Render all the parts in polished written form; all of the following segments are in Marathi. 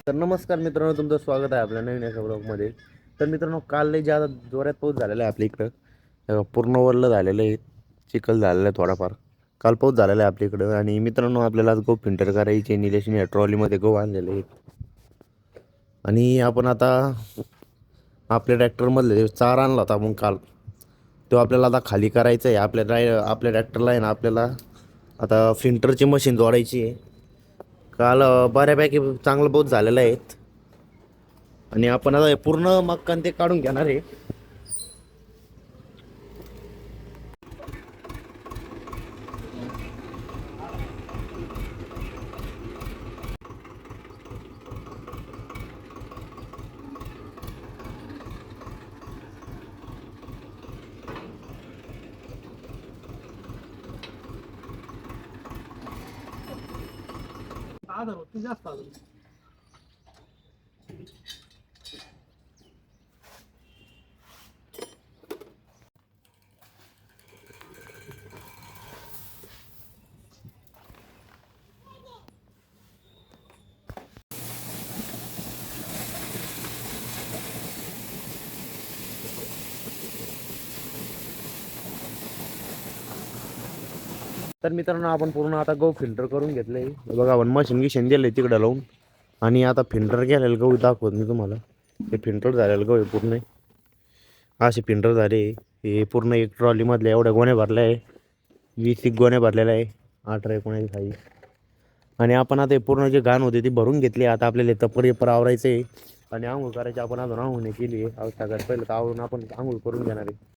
तर नमस्कार मित्रांनो, तुमचं स्वागत आहे आपल्या नवीन एका ब्लॉगमध्ये. तर मित्रांनो, काल लई ज्यादा जोरात पाऊस झालेला आहे आपल्या इकडं. पूर्ण वरलं झालेलं आहे, चिखल झालेला आहे थोडाफार. काल पाऊस झालेला आहे आपल्या इकडं. आणि मित्रांनो, आपल्याला आज गहू फिल्टर करायचे. निलेशने ट्रॉलीमध्ये गहू आणलेले आहेत. आणि आपण आता आपल्या ट्रॅक्टरमधले चारा आणला होता आपण काल, तो आपल्याला आता खाली करायचा आहे. आपल्या ट्रॅक्टरला आहे ना, आपल्याला आता फिल्टरची मशीन जोडायची आहे. काल बऱ्यापैकी चांगलं पाऊस झालेला आहे. आणि आपण आता हे पूर्ण मक्कान ते काढून घेणार आहे. जास्त तर मित्रांनो, आपण पूर्ण आता गहू फिल्टर करून घेतले. बघा, आपण मशीन गिशीन दिले तिकडे लावून. आणि आता फिल्टर केलेलं गहू दाखवत मी तुम्हाला. हे फिल्टर झालेलं गहू पूर्ण असे फिल्टर झाले. हे पूर्ण एक ट्रॉलीमधल्या एवढ्या गोण्या भरल्या आहे. 20 एक गोण्या भरलेल्या आहे, 18 19 काही. आणि आपण आता हे पूर्ण जे घाण होते ती भरून घेतली. आता आपल्याला तपर आवरायचं आहे आणि आंघोळ करायची. आपण अजून आंघोळ नाही केली आहे. सगळ्यात पहिलं तर आवरून आपण आंघोळ करून घेणार आहे.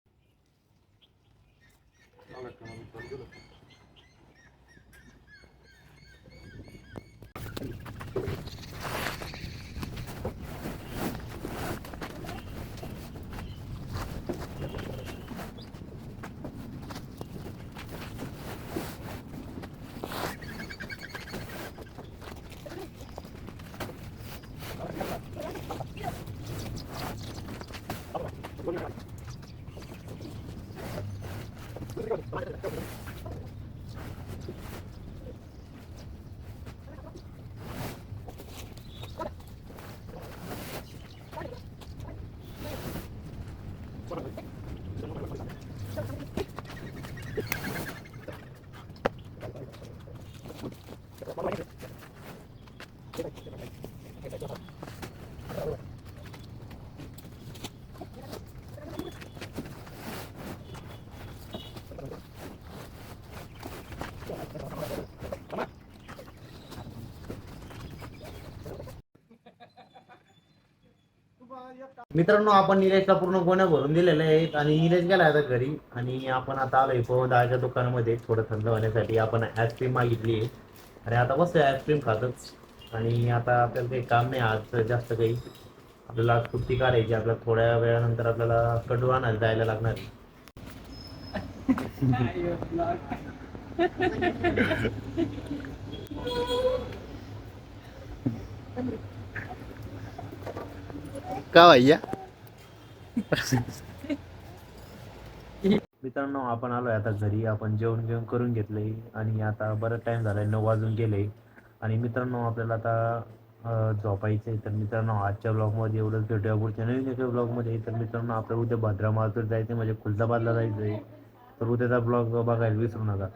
मित्रांनो, आपण निलेशला पूर्ण गोण्या भरून दिलेल्या आहेत. आणि निलेश गेला आता घरी. आणि आपण आता आलोय पवनदाच्या दुकानामध्ये थोडं थंड होण्यासाठी. आपण आईस्क्रीम मागितली आहे आणि आता बसतोय आईस्क्रीम खातच. आणि आता आपल्याला काही काम नाही आज जास्त काही. आपल्याला आज सुट्टी काढायची. आपल्याला थोड्या वेळानंतर आपल्याला कडू आणायला जायला लागणार आहे. का भैया? मित्रांनो, आपण आलोय आता घरी. आपण जेवण करून घेतलंय आणि आता बराच टाइम झालाय, 9 वाजून गेले. आणि मित्रांनो, आपल्याला आता झोपायचंय. तर मित्रांनो, आजच्या ब्लॉगमध्ये एवढंच. भेटूया पुढच्या नवीन एका ब्लॉगमध्ये. तर मित्रांनो, आपल्याला उद्या भद्रा मारुतीला जायचं, म्हणजे खुलताबादला जायचंय. तर उद्याचा ब्लॉग बघायला विसरू नका.